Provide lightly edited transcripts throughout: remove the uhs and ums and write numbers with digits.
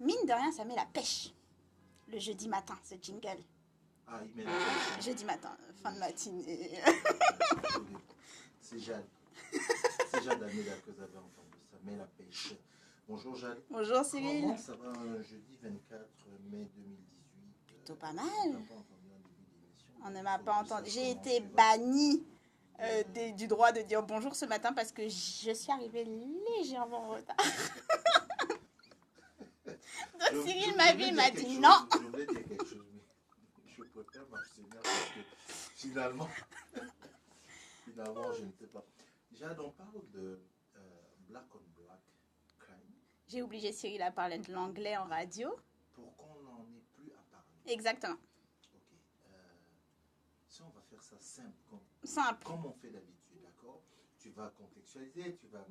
Mine de rien, ça met la pêche. Le jeudi matin, ce jingle. Ah, il met la pêche. Jeudi matin, fin de matinée. C'est Jade. C'est Jade Almeida que vous avez entendu. Ça met la pêche. Bonjour Jade. Bonjour Cyril. Comment ça va un jeudi 24 mai 2018? Plutôt pas mal. On n'a pas entendu un début d'émission. On ne m'a pas entendu. J'ai Comment été tu vas? bannie du droit de dire bonjour ce matin parce que je suis arrivée légèrement en retard. Donc Cyril m'a vu, il m'a dit non. Je voulais dire quelque chose, mais je préfère m'abstenir parce que finalement, je ne sais pas. Jade, on parle de Black on Black crime. J'ai obligé Cyril à parler de l'anglais en radio. Pour qu'on n'en ait plus à parler. Exactement. Ok. Si on va faire ça simple, Simple. comme on fait d'habitude, d'accord? Tu vas contextualiser, tu vas...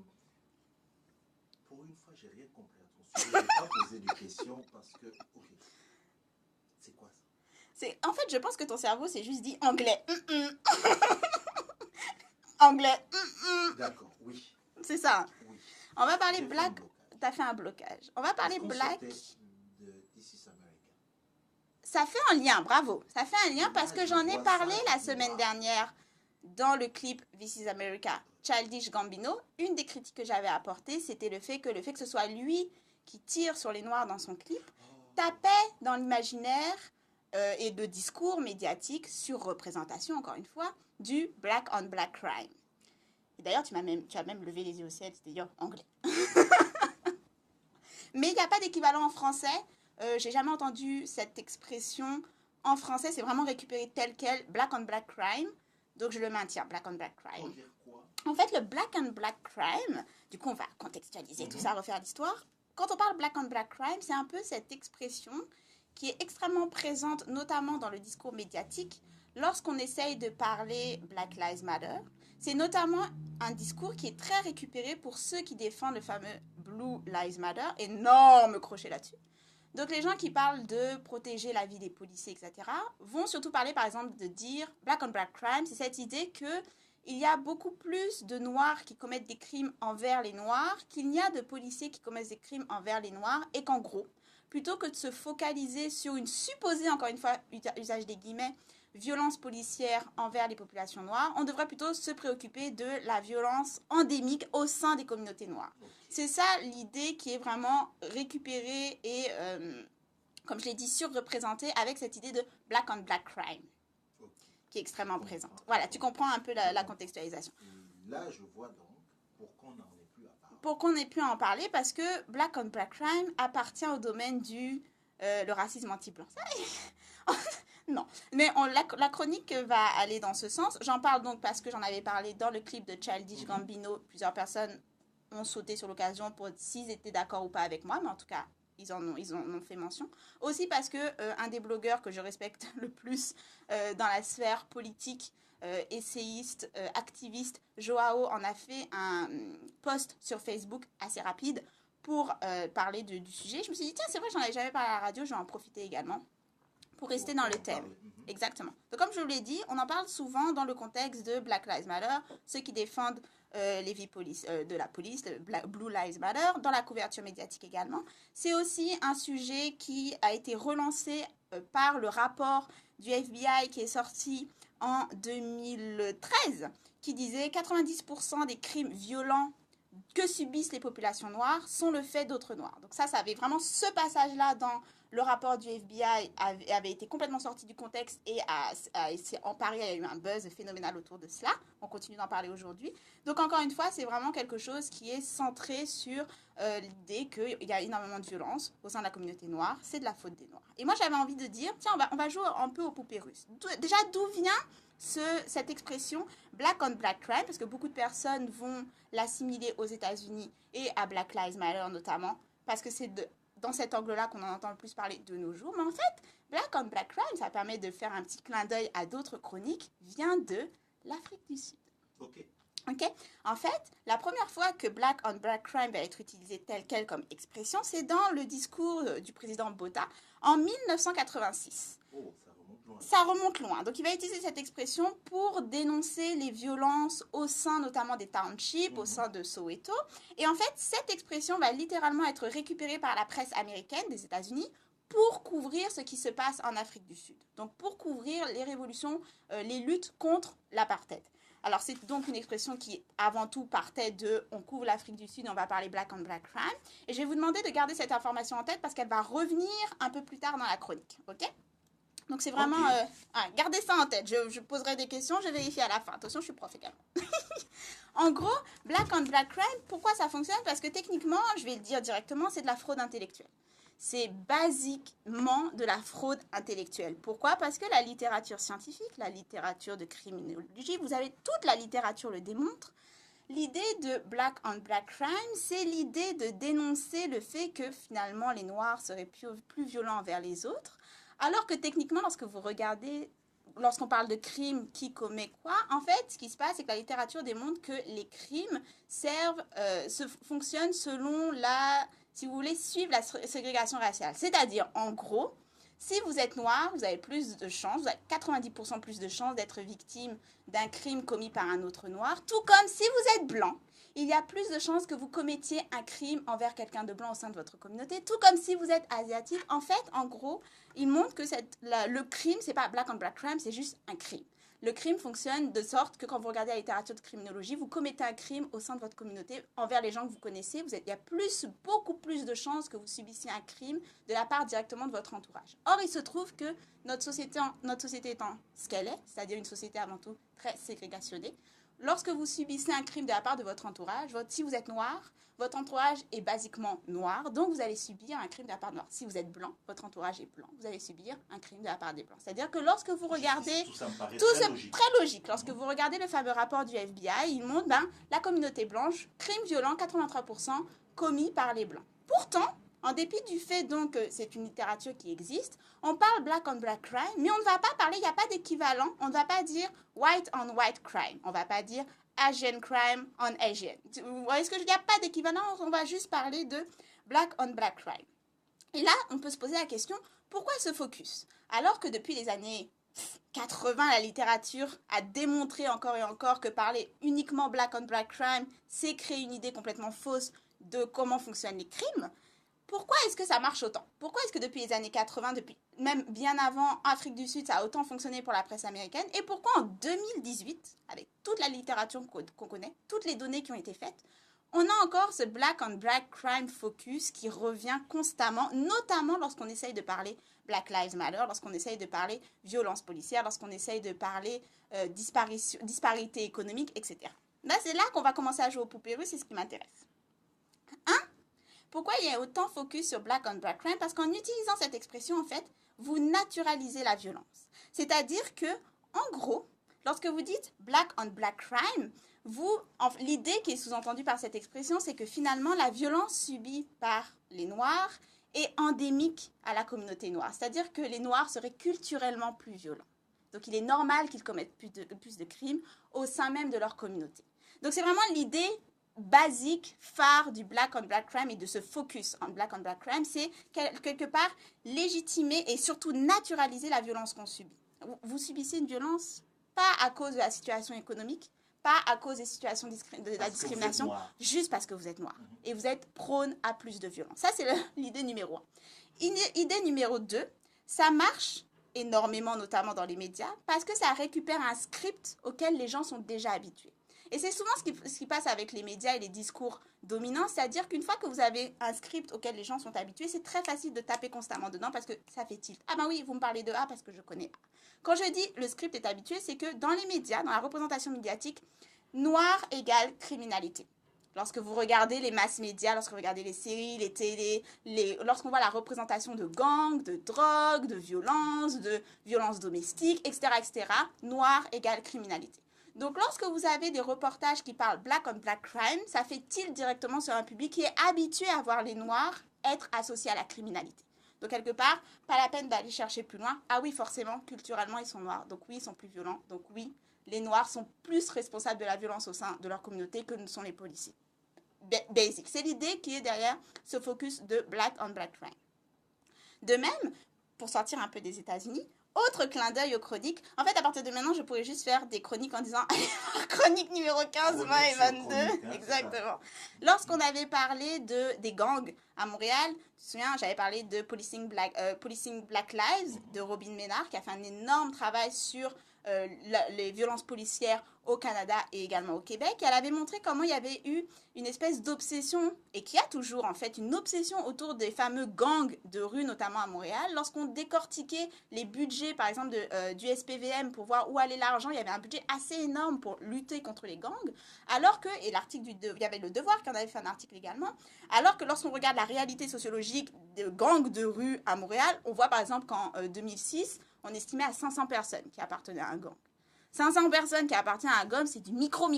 Pour une fois, j'ai rien compris à ton sujet. Je ne vais pas poser de questions parce que... Ok. C'est quoi ça? En fait, je pense que ton cerveau s'est juste dit anglais. Anglais. D'accord, oui. C'est ça. Oui. On va parler J'ai fait black. un blocage. T'as fait un blocage. On va parler Est-ce qu'on black. sortait de This is America? Ça fait un lien, bravo. Ça fait un lien parce que j'en ai parlé la semaine dernière dans le clip This is America, Childish Gambino. Une des critiques que j'avais apportées, c'était le fait que ce soit lui qui tire sur les Noirs dans son clip tapait dans l'imaginaire et le discours médiatique sur représentation, encore une fois, du black on black crime. Et d'ailleurs, tu as même levé les yeux au ciel, c'est-à-dire anglais. Mais il n'y a pas d'équivalent en français. J'ai jamais entendu cette expression en français. C'est vraiment récupéré tel quel, black on black crime. Donc je le maintiens, black on black crime. Pour dire quoi? En fait, le black on black crime, du coup on va contextualiser tout ça, refaire l'histoire. Quand on parle black on black crime, c'est un peu cette expression qui est extrêmement présente, notamment dans le discours médiatique, lorsqu'on essaye de parler Black Lives Matter. C'est notamment un discours qui est très récupéré pour ceux qui défendent le fameux Blue Lives Matter. Énorme crochet là-dessus. Donc les gens qui parlent de protéger la vie des policiers, etc., vont surtout parler, par exemple, de dire black on black crime. C'est cette idée qu'il y a beaucoup plus de Noirs qui commettent des crimes envers les Noirs qu'il n'y a de policiers qui commettent des crimes envers les Noirs, et qu'en gros, plutôt que de se focaliser sur une supposée, encore une fois, usage des guillemets, violence policière envers les populations noires, on devrait plutôt se préoccuper de la violence endémique au sein des communautés noires. C'est ça l'idée qui est vraiment récupérée et, comme je l'ai dit, surreprésentée avec cette idée de black on black crime, qui est extrêmement présente. Voilà, tu comprends un peu la contextualisation. Là, je vois donc pourquoi on n'en est plus à parler. Pour qu'on ait pu en parler, parce que black on black crime appartient au domaine du le racisme anti-blanc. Non, mais la chronique va aller dans ce sens. J'en parle donc parce que j'en avais parlé dans le clip de Childish Gambino. Plusieurs personnes ont sauté sur l'occasion pour s'ils étaient d'accord ou pas avec moi, mais en tout cas, ils en ont fait mention. Aussi parce que un des blogueurs que je respecte le plus dans la sphère politique, essayiste, activiste, Joao, en a fait un post sur Facebook assez rapide pour parler du sujet. Je me suis dit, tiens, c'est vrai, j'en avais jamais parlé à la radio, je vais en profiter également pour rester dans le thème. Exactement. Donc, comme je vous l'ai dit, on en parle souvent dans le contexte de Black Lives Matter, ceux qui défendent les vies de la police, le Blue Lives Matter, dans la couverture médiatique également. C'est aussi un sujet qui a été relancé par le rapport du FBI qui est sorti en 2013, qui disait 90% des crimes violents que subissent les populations noires sont le fait d'autres noirs. Donc ça avait vraiment ce passage-là dans le rapport du FBI avait été complètement sorti du contexte et s'est emparé. Il y a eu un buzz phénoménal autour de cela. On continue d'en parler aujourd'hui. Donc encore une fois, c'est vraiment quelque chose qui est centré sur l'idée qu'il y a énormément de violence au sein de la communauté noire. C'est de la faute des Noirs. Et moi, j'avais envie de dire, tiens, on va jouer un peu aux poupées russes. Déjà, d'où vient cette expression black on black crime, parce que beaucoup de personnes vont l'assimiler aux États-Unis et à Black Lives Matter notamment, parce que c'est dans cet angle-là qu'on en entend le plus parler de nos jours. Mais en fait, black on black crime, ça permet de faire un petit clin d'œil à d'autres chroniques, vient de l'Afrique du Sud. Ok. En fait, la première fois que black on black crime va être utilisé tel quel comme expression, c'est dans le discours du président Botha en 1986. Oh, ça remonte loin. Ça remonte loin. Donc, il va utiliser cette expression pour dénoncer les violences au sein notamment des townships, au sein de Soweto. Et en fait, cette expression va littéralement être récupérée par la presse américaine des États-Unis pour couvrir ce qui se passe en Afrique du Sud. Donc, pour couvrir les révolutions, les luttes contre l'apartheid. Alors, c'est donc une expression qui, avant tout, partait de « on couvre l'Afrique du Sud, on va parler black on black crime ». Et je vais vous demander de garder cette information en tête parce qu'elle va revenir un peu plus tard dans la chronique. OK ? Donc, c'est vraiment... gardez ça en tête. Je poserai des questions, je vérifie à la fin. Attention, je suis prof également. En gros, black on black crime, pourquoi ça fonctionne? Parce que techniquement, je vais le dire directement, c'est de la fraude intellectuelle. C'est basiquement de la fraude intellectuelle. Pourquoi? Parce que la littérature scientifique, la littérature de criminologie, vous avez toute la littérature le démontre. L'idée de black on black crime, c'est l'idée de dénoncer le fait que finalement les Noirs seraient plus violents envers les autres. Alors que techniquement, lorsqu'on parle de crime, qui commet quoi, en fait, ce qui se passe, c'est que la littérature démontre que les crimes fonctionnent selon si vous voulez, suivre la ségrégation raciale. C'est-à-dire, en gros, si vous êtes noir, vous avez plus de chances, vous avez 90% plus de chances d'être victime d'un crime commis par un autre noir, tout comme si vous êtes blanc. Il y a plus de chances que vous commettiez un crime envers quelqu'un de blanc au sein de votre communauté, tout comme si vous êtes asiatique. En fait, en gros, il montre que le crime, c'est pas black on black crime, c'est juste un crime. Le crime fonctionne de sorte que quand vous regardez la littérature de criminologie, vous commettez un crime au sein de votre communauté envers les gens que vous connaissez. Il y a beaucoup plus de chances que vous subissiez un crime de la part directement de votre entourage. Or, il se trouve que notre société étant ce qu'elle est, c'est-à-dire une société avant tout très ségrégationnée, lorsque vous subissez un crime de la part de votre entourage, si vous êtes noir, votre entourage est basiquement noir, donc vous allez subir un crime de la part de noir. Si vous êtes blanc, votre entourage est blanc, vous allez subir un crime de la part des blancs. C'est-à-dire que lorsque vous regardez... Tout ça me paraît très logique. Lorsque vous regardez le fameux rapport du FBI, il montre la communauté blanche, crime violent, 83% commis par les blancs. Pourtant, en dépit du fait donc que c'est une littérature qui existe, on parle black on black crime, mais on ne va pas parler, il n'y a pas d'équivalent, on ne va pas dire white on white crime, on ne va pas dire Asian crime on Asian. Vous voyez ce que je veux dire? Il n'y a pas d'équivalent, on va juste parler de black on black crime. Et là, on peut se poser la question, pourquoi ce focus? Alors que depuis les années 80, la littérature a démontré encore et encore que parler uniquement black on black crime, c'est créer une idée complètement fausse de comment fonctionnent les crimes. Pourquoi est-ce que ça marche autant? Pourquoi est-ce que depuis les années 80, depuis même bien avant Afrique du Sud, ça a autant fonctionné pour la presse américaine? Et pourquoi en 2018, avec toute la littérature qu'on connaît, toutes les données qui ont été faites, on a encore ce black on black crime focus qui revient constamment, notamment lorsqu'on essaye de parler Black Lives Matter, lorsqu'on essaye de parler violence policière, lorsqu'on essaye de parler disparité économique, etc. Là, c'est là qu'on va commencer à jouer aux poupées russes, c'est ce qui m'intéresse. Pourquoi il y a autant focus sur black on black crime? Parce qu'en utilisant cette expression, en fait, vous naturalisez la violence. C'est-à-dire que, en gros, lorsque vous dites black on black crime, l'idée qui est sous-entendue par cette expression, c'est que finalement, la violence subie par les Noirs est endémique à la communauté noire. C'est-à-dire que les Noirs seraient culturellement plus violents. Donc, il est normal qu'ils commettent plus de crimes au sein même de leur communauté. Donc, c'est vraiment l'idée basique, phare du black on black crime et de ce focus en black on black crime, c'est quelque part légitimer et surtout naturaliser la violence qu'on subit. Vous subissez une violence pas à cause de la situation économique, pas à cause des situations de la discrimination, juste parce que vous êtes noir. Et vous êtes prône à plus de violence. Ça, c'est l'idée numéro 1. Idée numéro 2, ça marche énormément, notamment dans les médias, parce que ça récupère un script auquel les gens sont déjà habitués. Et c'est souvent ce qui passe avec les médias et les discours dominants, c'est-à-dire qu'une fois que vous avez un script auquel les gens sont habitués, c'est très facile de taper constamment dedans parce que ça fait tilt. Ah ben oui, vous me parlez de A parce que je connais A. Quand je dis le script est habitué, c'est que dans les médias, dans la représentation médiatique, noir égale criminalité. Lorsque vous regardez les masses médias, lorsque vous regardez les séries, les télés, lorsqu'on voit la représentation de gangs, de drogue, de violences domestiques, etc., noir égale criminalité. Donc, lorsque vous avez des reportages qui parlent black on black crime, ça fait tilt directement sur un public qui est habitué à voir les Noirs être associés à la criminalité. Donc, quelque part, pas la peine d'aller chercher plus loin. Ah oui, forcément, culturellement, ils sont noirs. Donc oui, ils sont plus violents. Donc oui, les Noirs sont plus responsables de la violence au sein de leur communauté que ne sont les policiers. Basic. C'est l'idée qui est derrière ce focus de black on black crime. De même, pour sortir un peu des États-Unis, Autre clin d'œil aux chroniques. En fait, à partir de maintenant, je pourrais juste faire des chroniques en disant chronique numéro 15, 20 et 22. Chronique, hein, Exactement. Lorsqu'on avait parlé des gangs à Montréal, tu te souviens, j'avais parlé de Policing Black Lives de Robin Ménard, qui a fait un énorme travail sur les violences policières au Canada et également au Québec. Et elle avait montré comment il y avait eu une espèce d'obsession, et qui a toujours en fait une obsession autour des fameux gangs de rue, notamment à Montréal. Lorsqu'on décortiquait les budgets, par exemple, du SPVM pour voir où allait l'argent, il y avait un budget assez énorme pour lutter contre les gangs, alors que, et l'article il y avait le Devoir qui en avait fait un article également, alors que lorsqu'on regarde la réalité sociologique des gangs de rue à Montréal, on voit par exemple qu'en 2006, on estimait à 500 personnes qui appartenaient à un gang. 500 personnes qui appartiennent à un gang, c'est du micro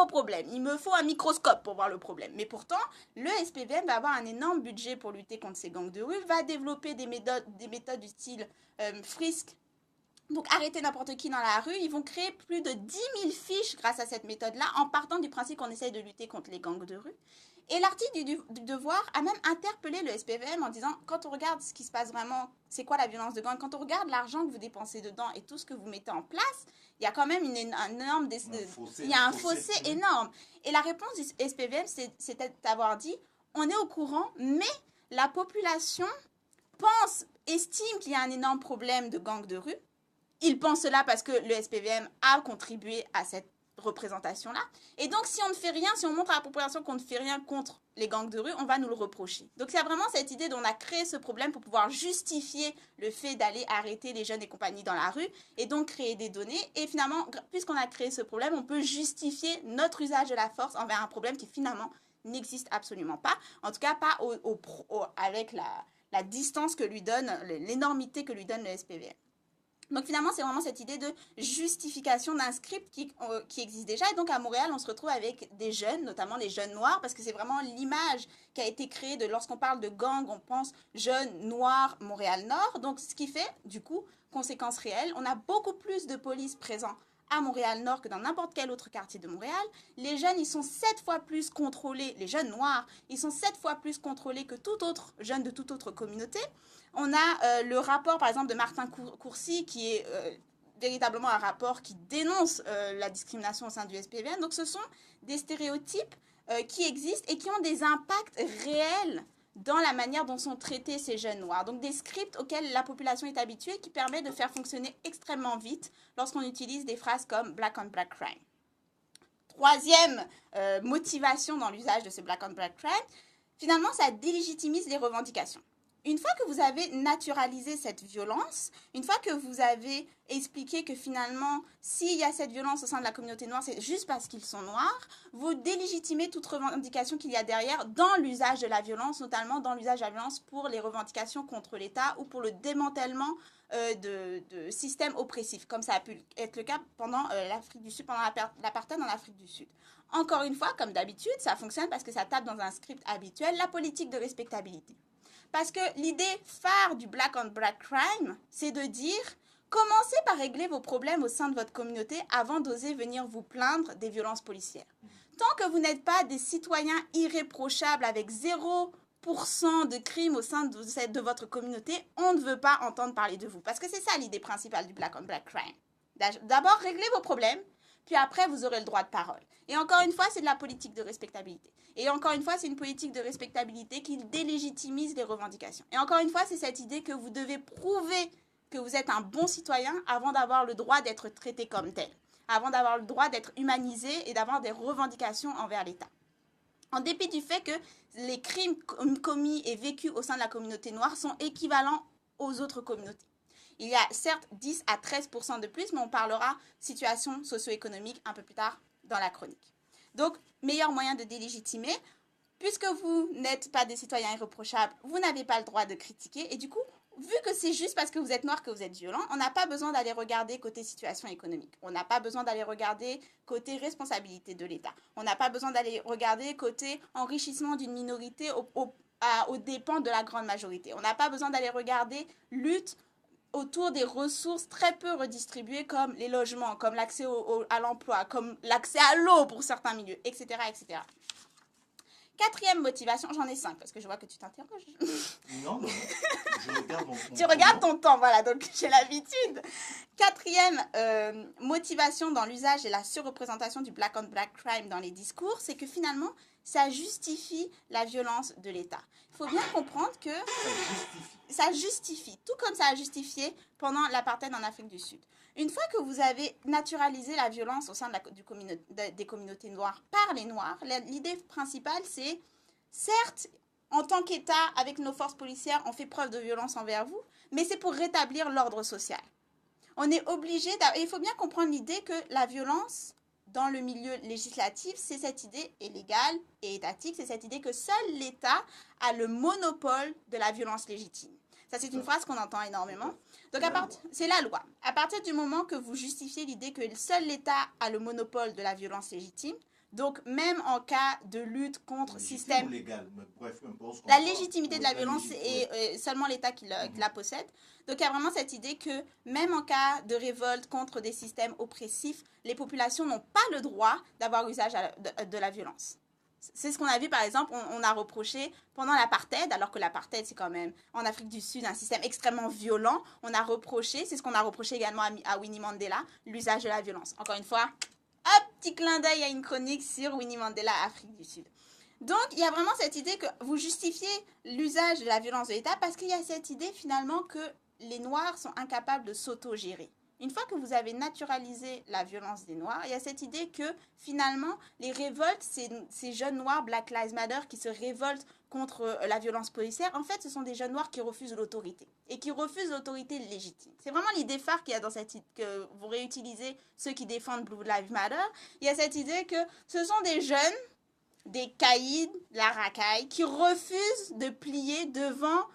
problème. Il me faut un microscope pour voir le problème. Mais pourtant, le SPVM va avoir un énorme budget pour lutter contre ces gangs de rue, va développer des méthodes du style frisk. Donc, arrêter n'importe qui dans la rue. Ils vont créer plus de 10 000 fiches grâce à cette méthode-là, en partant du principe qu'on essaye de lutter contre les gangs de rue. Et l'article du Devoir a même interpellé le SPVM en disant, quand on regarde ce qui se passe vraiment, c'est quoi la violence de gang, quand on regarde l'argent que vous dépensez dedans et tout ce que vous mettez en place, il y a quand même un fossé énorme. Et la réponse du SPVM, c'est d'avoir dit, on est au courant, mais la population estime qu'il y a un énorme problème de gangs de rue. Ils pensent cela parce que le SPVM a contribué à cette représentation-là. Et donc, si on ne fait rien, si on montre à la population qu'on ne fait rien contre les gangs de rue, on va nous le reprocher. Donc, il y a vraiment cette idée dont on a créé ce problème pour pouvoir justifier le fait d'aller arrêter les jeunes et compagnie dans la rue et donc créer des données. Et finalement, puisqu'on a créé ce problème, on peut justifier notre usage de la force envers un problème qui finalement n'existe absolument pas. En tout cas, pas avec la distance que lui donne, l'énormité que lui donne le SPVM. Donc finalement, c'est vraiment cette idée de justification d'un script qui existe déjà. Et donc à Montréal, on se retrouve avec des jeunes, notamment les jeunes noirs, parce que c'est vraiment l'image qui a été créée de lorsqu'on parle de gang, on pense jeunes noirs Montréal-Nord. Donc ce qui fait, du coup, conséquence réelle, on a beaucoup plus de police présents à Montréal-Nord que dans n'importe quel autre quartier de Montréal. Les jeunes, ils sont 7 fois plus contrôlés, les jeunes noirs, ils sont 7 fois plus contrôlés que tout autre jeune de toute autre communauté. On a le rapport, par exemple, de Martin Courcy, qui est véritablement un rapport qui dénonce la discrimination au sein du SPVM. Donc, ce sont des stéréotypes qui existent et qui ont des impacts réels dans la manière dont sont traités ces jeunes noirs. Donc, des scripts auxquels la population est habituée qui permettent de faire fonctionner extrêmement vite lorsqu'on utilise des phrases comme « black on black crime ». Troisième motivation dans l'usage de ce « black on black crime », finalement, ça délégitimise les revendications. Une fois que vous avez naturalisé cette violence, une fois que vous avez expliqué que finalement, s'il y a cette violence au sein de la communauté noire, c'est juste parce qu'ils sont noirs, vous délégitimez toute revendication qu'il y a derrière dans l'usage de la violence, notamment dans l'usage de la violence pour les revendications contre l'État ou pour le démantèlement de systèmes oppressifs, comme ça a pu être le cas pendant l'Afrique du Sud, pendant l'apartheid en Afrique du Sud. Encore une fois, comme d'habitude, ça fonctionne parce que ça tape dans un script habituel, la politique de respectabilité. Parce que l'idée phare du Black on Black Crime, c'est de dire commencez par régler vos problèmes au sein de votre communauté avant d'oser venir vous plaindre des violences policières. Tant que vous n'êtes pas des citoyens irréprochables avec 0% de crimes au sein de votre communauté, on ne veut pas entendre parler de vous. Parce que c'est ça l'idée principale du Black on Black Crime. D'abord, réglez vos problèmes, puis après, vous aurez le droit de parole. Et encore une fois, c'est de la politique de respectabilité. Et encore une fois, c'est une politique de respectabilité qui délégitimise les revendications. Et encore une fois, c'est cette idée que vous devez prouver que vous êtes un bon citoyen avant d'avoir le droit d'être traité comme tel, avant d'avoir le droit d'être humanisé et d'avoir des revendications envers l'État. En dépit du fait que les crimes commis et vécus au sein de la communauté noire sont équivalents aux autres communautés. Il y a certes 10 à 13% de plus, mais on parlera situation socio-économique un peu plus tard dans la chronique. Donc, meilleur moyen de délégitimer, puisque vous n'êtes pas des citoyens irréprochables, vous n'avez pas le droit de critiquer. Et du coup, vu que c'est juste parce que vous êtes noir que vous êtes violent, on n'a pas besoin d'aller regarder côté situation économique. On n'a pas besoin d'aller regarder côté responsabilité de l'État. On n'a pas besoin d'aller regarder côté enrichissement d'une minorité aux dépens de la grande majorité. On n'a pas besoin d'aller regarder lutte autour des ressources très peu redistribuées comme les logements, comme l'accès à l'emploi, comme l'accès à l'eau pour certains milieux, etc., etc. Quatrième motivation, j'en ai 5 parce que je vois que tu t'interroges. Non, non, je regarde mon Tu regardes ton temps, voilà, donc j'ai l'habitude. Quatrième motivation dans l'usage et la surreprésentation du black on black crime dans les discours, c'est que finalement, ça justifie la violence de l'État. Il faut bien comprendre que ça justifie, tout comme ça a justifié pendant l'apartheid en Afrique du Sud. Une fois que vous avez naturalisé la violence au sein des communautés noires par les Noirs, l'idée principale, c'est, certes, en tant qu'État, avec nos forces policières, on fait preuve de violence envers vous, mais c'est pour rétablir l'ordre social. On est obligé, il faut bien comprendre l'idée que la violence dans le milieu législatif, c'est cette idée, et légale et étatique, c'est cette idée que seul l'État a le monopole de la violence légitime. Ça, c'est une phrase qu'on entend énormément. Donc, c'est la loi. À partir du moment que vous justifiez l'idée que seul l'État a le monopole de la violence légitime, donc même en cas de lutte contre système... Légal, mais bref, la légitimité de la violence est seulement l'État qui la possède. Donc, il y a vraiment cette idée que même en cas de révolte contre des systèmes oppressifs, les populations n'ont pas le droit d'avoir usage de la violence. C'est ce qu'on a vu, par exemple, on a reproché pendant l'apartheid, alors que l'apartheid, c'est quand même, en Afrique du Sud, un système extrêmement violent. On a reproché, c'est ce qu'on a reproché également à Winnie Mandela, l'usage de la violence. Encore une fois, hop, petit clin d'œil à une chronique sur Winnie Mandela, Afrique du Sud. Donc, il y a vraiment cette idée que vous justifiez l'usage de la violence de l'État parce qu'il y a cette idée, finalement, que les Noirs sont incapables de s'auto-gérer. Une fois que vous avez naturalisé la violence des Noirs, il y a cette idée que finalement, les révoltes, ces jeunes Noirs, Black Lives Matter, qui se révoltent contre la violence policière, en fait, ce sont des jeunes Noirs qui refusent l'autorité et qui refusent l'autorité légitime. C'est vraiment l'idée phare qu'il y a dans cette idée, que vous réutilisez ceux qui défendent Blue Lives Matter. Il y a cette idée que ce sont des jeunes, des caïds, la racaille, qui refusent de plier devant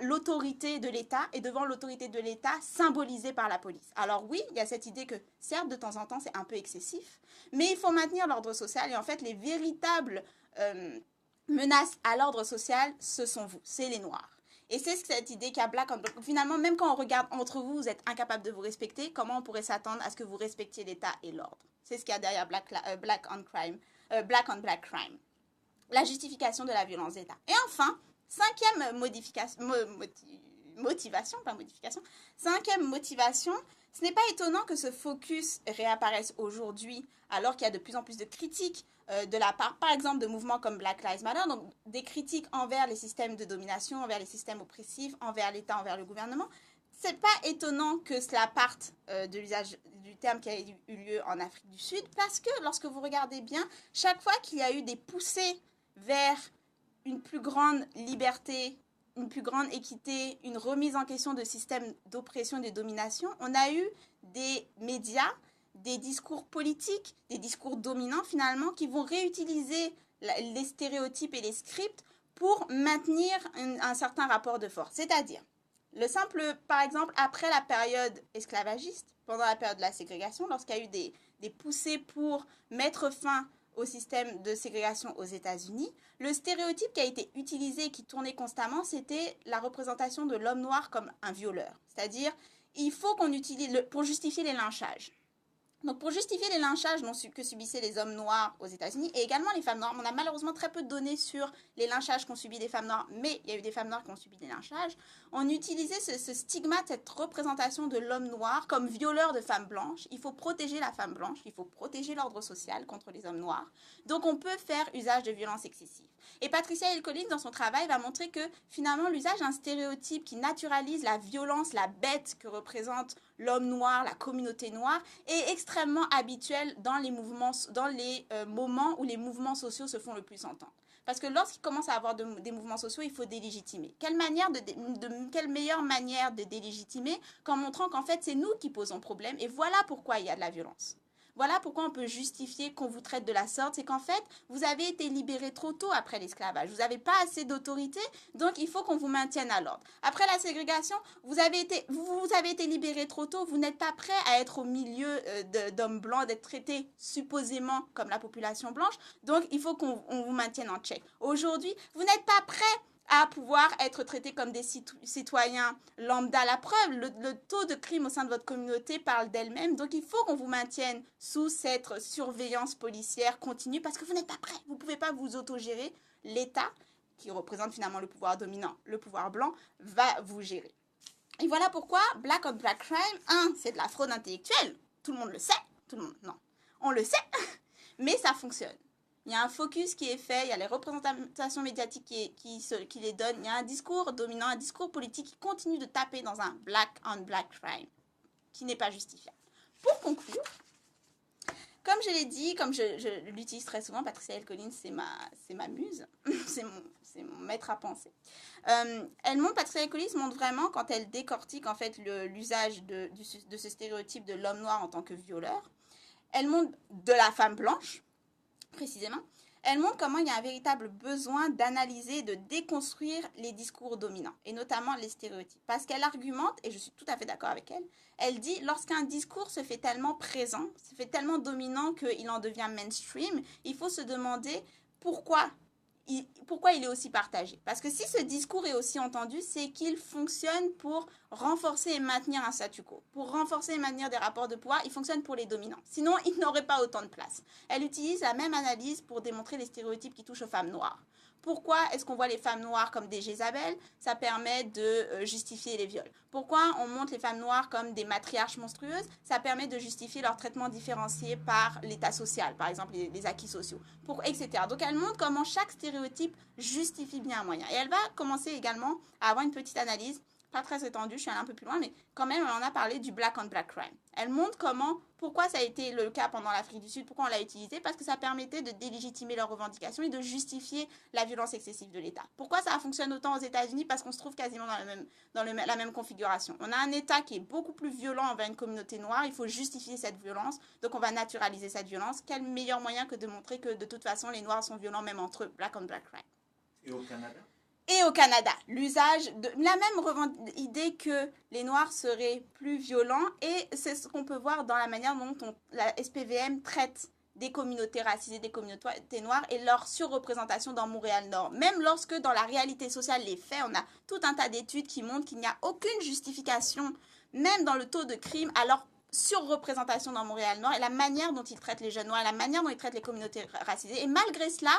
l'autorité de l'État et devant l'autorité de l'État symbolisée par la police. Alors oui, il y a cette idée que certes de temps en temps c'est un peu excessif, mais il faut maintenir l'ordre social et en fait les véritables menaces à l'ordre social, ce sont vous, c'est les Noirs. Et c'est cette idée qu'il y a Black on Black. Finalement, même quand on regarde entre vous, vous êtes incapables de vous respecter, comment on pourrait s'attendre à ce que vous respectiez l'État et l'ordre? C'est ce qu'il y a derrière Black on Black crime. La justification de la violence d'État. Et enfin, cinquième motivation, ce n'est pas étonnant que ce focus réapparaisse aujourd'hui alors qu'il y a de plus en plus de critiques de la part, par exemple, de mouvements comme Black Lives Matter, donc des critiques envers les systèmes de domination, envers les systèmes oppressifs, envers l'État, envers le gouvernement. C'est pas étonnant que cela parte de l'usage du terme qui a eu lieu en Afrique du Sud, parce que lorsque vous regardez bien, chaque fois qu'il y a eu des poussées vers une plus grande liberté, une plus grande équité, une remise en question de systèmes d'oppression et de domination, on a eu des médias, des discours politiques, des discours dominants finalement, qui vont réutiliser les stéréotypes et les scripts pour maintenir un certain rapport de force. C'est-à-dire, par exemple, après la période esclavagiste, pendant la période de la ségrégation, lorsqu'il y a eu des poussées pour mettre fin au système de ségrégation aux États-Unis, le stéréotype qui a été utilisé et qui tournait constamment, c'était la représentation de l'homme noir comme un violeur. C'est-à-dire, il faut qu'on utilise, pour justifier les lynchages. Donc, pour justifier les lynchages que subissaient les hommes noirs aux États-Unis et également les femmes noires, on a malheureusement très peu de données sur les lynchages qu'ont subi des femmes noires, mais il y a eu des femmes noires qui ont subi des lynchages. On utilisait ce stigmate, cette représentation de l'homme noir comme violeur de femmes blanches. Il faut protéger la femme blanche, il faut protéger l'ordre social contre les hommes noirs. Donc, on peut faire usage de violences excessives. Et Patricia Hill Collins, dans son travail, va montrer que finalement, l'usage d'un stéréotype qui naturalise la violence, la bête que représente l'homme noir, la communauté noire, est extrêmement habituel dans les moments où les mouvements sociaux se font le plus entendre. Parce que lorsqu'il commence à avoir des mouvements sociaux, il faut délégitimer. Quelle meilleure manière de délégitimer qu'en montrant qu'en fait, c'est nous qui posons problème et voilà pourquoi il y a de la violence. Voilà pourquoi on peut justifier qu'on vous traite de la sorte, c'est qu'en fait, vous avez été libérés trop tôt après l'esclavage. Vous n'avez pas assez d'autorité, donc il faut qu'on vous maintienne à l'ordre. Après la ségrégation, vous avez été libérés trop tôt, vous n'êtes pas prêts à être au milieu d'hommes blancs, d'être traités supposément comme la population blanche, donc il faut qu'on vous maintienne en check. Aujourd'hui, vous n'êtes pas prêts à pouvoir être traités comme des citoyens lambda. La preuve, le taux de crime au sein de votre communauté parle d'elle-même. Donc, il faut qu'on vous maintienne sous cette surveillance policière continue parce que vous n'êtes pas prêts. Vous ne pouvez pas vous autogérer. L'État, qui représente finalement le pouvoir dominant, le pouvoir blanc, va vous gérer. Et voilà pourquoi Black on Black Crime, c'est de la fraude intellectuelle. Tout le monde le sait. Tout le monde, non. On le sait, mais ça fonctionne. Il y a un focus qui est fait, il y a les représentations médiatiques qui les donnent, il y a un discours dominant, un discours politique qui continue de taper dans un black on black crime, qui n'est pas justifiable. Pour conclure, comme je l'ai dit, comme je l'utilise très souvent, Patricia Hill Collins, c'est ma muse, c'est mon maître à penser. Patricia Hill Collins montre vraiment, quand elle décortique en fait l'usage de ce stéréotype de l'homme noir en tant que violeur, elle montre de la femme blanche, précisément, elle montre comment il y a un véritable besoin d'analyser, de déconstruire les discours dominants, et notamment les stéréotypes. Parce qu'elle argumente, et je suis tout à fait d'accord avec elle, elle dit, lorsqu'un discours se fait tellement présent, se fait tellement dominant qu'il en devient mainstream, il faut se demander pourquoi il est aussi partagé. Parce que si ce discours est aussi entendu, c'est qu'il fonctionne pour renforcer et maintenir un statu quo. Pour renforcer et maintenir des rapports de pouvoir, il fonctionne pour les dominants. Sinon, il n'aurait pas autant de place. Elle utilise la même analyse pour démontrer les stéréotypes qui touchent aux femmes noires. Pourquoi est-ce qu'on voit les femmes noires comme des Jézabel? Ça permet de justifier les viols. Pourquoi on montre les femmes noires comme des matriarches monstrueuses? Ça permet de justifier leur traitement différencié par l'état social, par exemple les acquis sociaux, etc. Donc elle montre comment chaque stéréotype justifie bien un moyen. Et elle va commencer également à avoir une petite analyse, pas très étendue, je suis allée un peu plus loin, mais quand même elle en a parlé du black on black crime. Elle montre pourquoi ça a été le cas pendant l'Afrique du Sud, pourquoi on l'a utilisé, parce que ça permettait de délégitimer leurs revendications et de justifier la violence excessive de l'État. Pourquoi ça fonctionne autant aux États-Unis? Parce qu'on se trouve quasiment dans la même configuration. On a un État qui est beaucoup plus violent envers une communauté noire, il faut justifier cette violence, donc on va naturaliser cette violence. Quel meilleur moyen que de montrer que de toute façon les Noirs sont violents même entre eux, black on black crime. Et au Canada? Et au Canada, l'usage de la même idée que les Noirs seraient plus violents, et c'est ce qu'on peut voir dans la manière dont la SPVM traite des communautés racisées, des communautés noires et leur surreprésentation dans Montréal-Nord. Même lorsque dans la réalité sociale, les faits, on a tout un tas d'études qui montrent qu'il n'y a aucune justification, même dans le taux de crime, à leur surreprésentation dans Montréal-Nord et la manière dont ils traitent les jeunes noirs, la manière dont ils traitent les communautés racisées. Et malgré cela,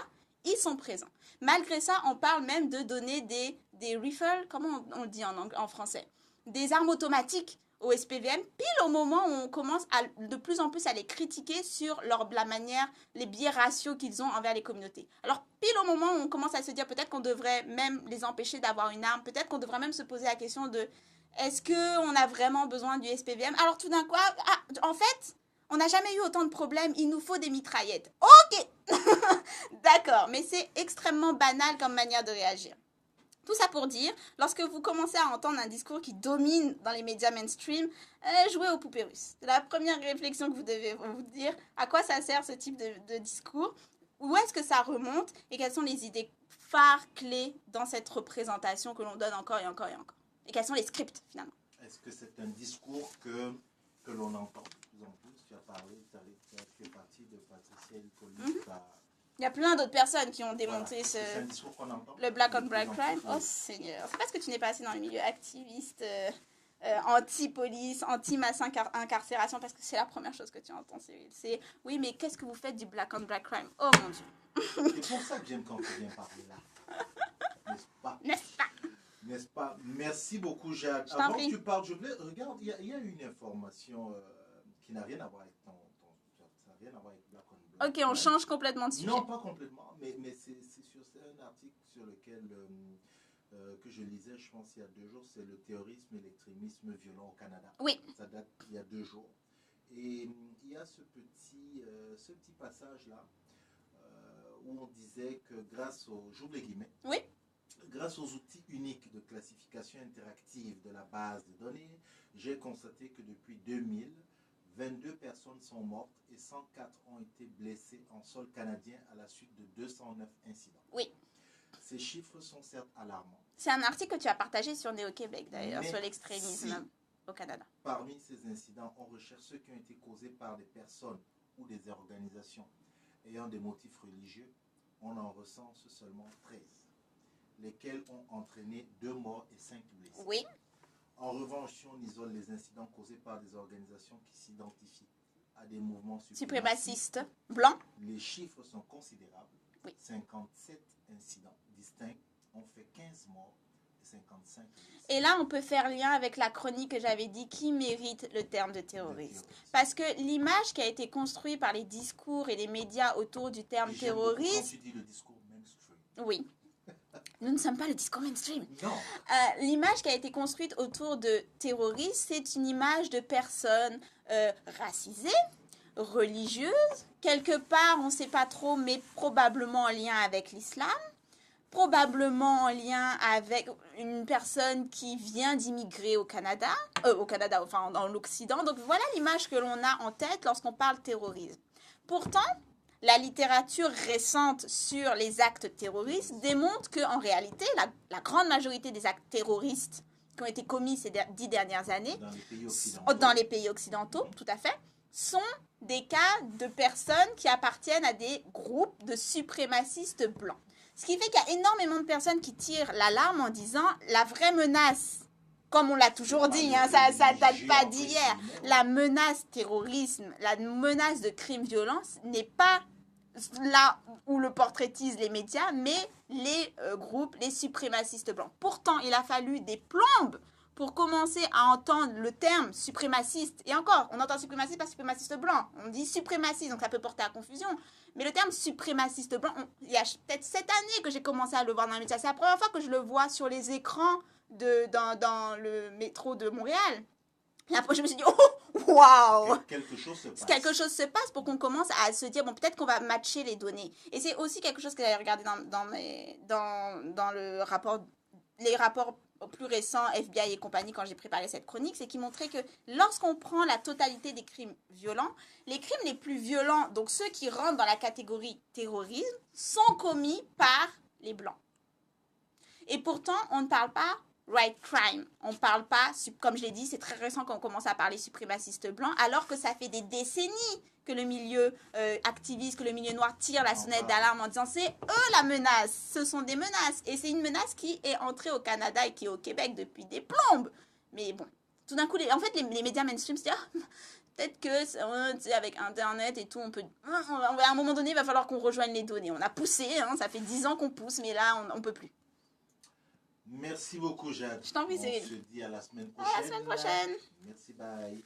ils sont présents. Malgré ça, on parle même de donner des rifles, comment on le dit en français, des armes automatiques au SPVM, pile au moment où on commence de plus en plus à les critiquer sur la manière, les biais raciaux qu'ils ont envers les communautés. Alors, pile au moment où on commence à se dire peut-être qu'on devrait même les empêcher d'avoir une arme, peut-être qu'on devrait même se poser la question de est-ce qu'on a vraiment besoin du SPVM? Alors tout d'un coup, en fait, on n'a jamais eu autant de problèmes, il nous faut des mitraillettes. Ok. D'accord, mais c'est extrêmement banal comme manière de réagir. Tout ça pour dire, lorsque vous commencez à entendre un discours qui domine dans les médias mainstream, jouez aux poupées russes. C'est la première réflexion que vous devez vous dire. À quoi ça sert ce type de discours? Où est-ce que ça remonte? Et quelles sont les idées phares, clés dans cette représentation que l'on donne encore et encore et encore? Et quels sont les scripts, finalement? Est-ce que c'est un discours que l'on entend de plus en plus? Tu as parlé, tu as fait partie de Patricia Hill Collins. Il y a plein d'autres personnes qui ont démonté le black on black crime. Oh Seigneur, c'est parce que tu n'es pas assez dans le milieu activiste, anti-police, anti-masse incarcération, parce que c'est la première chose que tu entends, Cyril. C'est oui, mais qu'est-ce que vous faites du black on black crime? Oh mon Dieu. C'est pour ça que j'aime quand tu viens parler là. N'est-ce pas? N'est-ce pas? N'est-ce pas? Merci beaucoup, Jade. Avant que tu parles, je voulais. Regarde, il y a une information qui n'a rien à voir avec ça n'a rien à voir avec Black on Black. Ok, on change complètement de sujet. Non, pas complètement, mais c'est un article sur lequel que je lisais, je pense, il y a 2 jours, c'est le terrorisme et l'extrémisme violent au Canada. Oui. Ça date il y a 2 jours. Et il y a ce petit passage-là où on disait que grâce j'ouvre les guillemets, oui, grâce aux outils uniques de classification interactive de la base de données, j'ai constaté que depuis 2000, 22 personnes sont mortes et 104 ont été blessées en sol canadien à la suite de 209 incidents. Oui. Ces chiffres sont certes alarmants. C'est un article que tu as partagé sur Néo-Québec d'ailleurs, sur l'extrémisme au Canada. Parmi ces incidents, on recherche ceux qui ont été causés par des personnes ou des organisations ayant des motifs religieux. On en recense seulement 13. lesquels ont entraîné 2 morts et 5 blessés. Oui. En revanche, si on isole les incidents causés par des organisations qui s'identifient à des mouvements Suprémacistes blancs. les chiffres sont considérables. Oui. 57 incidents distincts ont fait 15 morts et 55 blessés. Et là, on peut faire lien avec la chronique que j'avais dit qui mérite le terme de terrorisme. Parce que l'image qui a été construite par les discours et les médias autour du terme terrorisme... Quand tu dis le discours mainstream. Oui. Nous ne sommes pas le discours mainstream. Non. L'image qui a été construite autour de terroristes, c'est une image de personnes racisées, religieuses, quelque part, on ne sait pas trop, mais probablement en lien avec l'islam, probablement en lien avec une personne qui vient d'immigrer au Canada, enfin dans l'Occident. Donc voilà l'image que l'on a en tête lorsqu'on parle terrorisme. Pourtant, la littérature récente sur les actes terroristes démontre qu'en réalité, la grande majorité des actes terroristes qui ont été commis ces 10 dernières années, dans les pays occidentaux, tout à fait, sont des cas de personnes qui appartiennent à des groupes de suprémacistes blancs. Ce qui fait qu'il y a énormément de personnes qui tirent l'alarme en disant la vraie menace, comme on l'a toujours dit, ça ne date pas d'hier, la menace terrorisme, la menace de crimes violents n'est pas là où le portraitisent les médias, mais les groupes, les suprémacistes blancs. Pourtant, il a fallu des plombes pour commencer à entendre le terme suprémaciste. Et encore, on entend suprémaciste, pas suprémaciste blanc. On dit suprémaciste, donc ça peut porter à confusion. Mais le terme suprémaciste blanc, il y a peut-être cette année que j'ai commencé à le voir dans les médias. C'est la première fois que je le vois sur les écrans dans le métro de Montréal. Et après, je me suis dit, oh, waouh! Quelque chose se passe. Quelque chose se passe pour qu'on commence à se dire, bon, peut-être qu'on va matcher les données. Et c'est aussi quelque chose que j'avais regardé dans le rapport, les rapports plus récents, FBI et compagnie, quand j'ai préparé cette chronique, c'est qu'ils montraient que lorsqu'on prend la totalité des crimes violents, les crimes les plus violents, donc ceux qui rentrent dans la catégorie terrorisme, sont commis par les Blancs. Et pourtant, on ne parle pas right crime. On ne parle pas, comme je l'ai dit, c'est très récent qu'on commence à parler suprémacistes blancs, alors que ça fait des décennies que le milieu activiste, que le milieu noir tire la sonnette d'alarme en disant c'est eux la menace, ce sont des menaces. Et c'est une menace qui est entrée au Canada et qui est au Québec depuis des plombes. Mais bon, tout d'un coup, en fait, les médias mainstream se disent peut-être que avec Internet et tout, à un moment donné, il va falloir qu'on rejoigne les données. On a poussé, ça fait 10 ans qu'on pousse, mais là, on ne peut plus. Merci beaucoup, Jade. Je t'en prie, On se dit à la semaine prochaine. À la semaine prochaine. Merci, bye.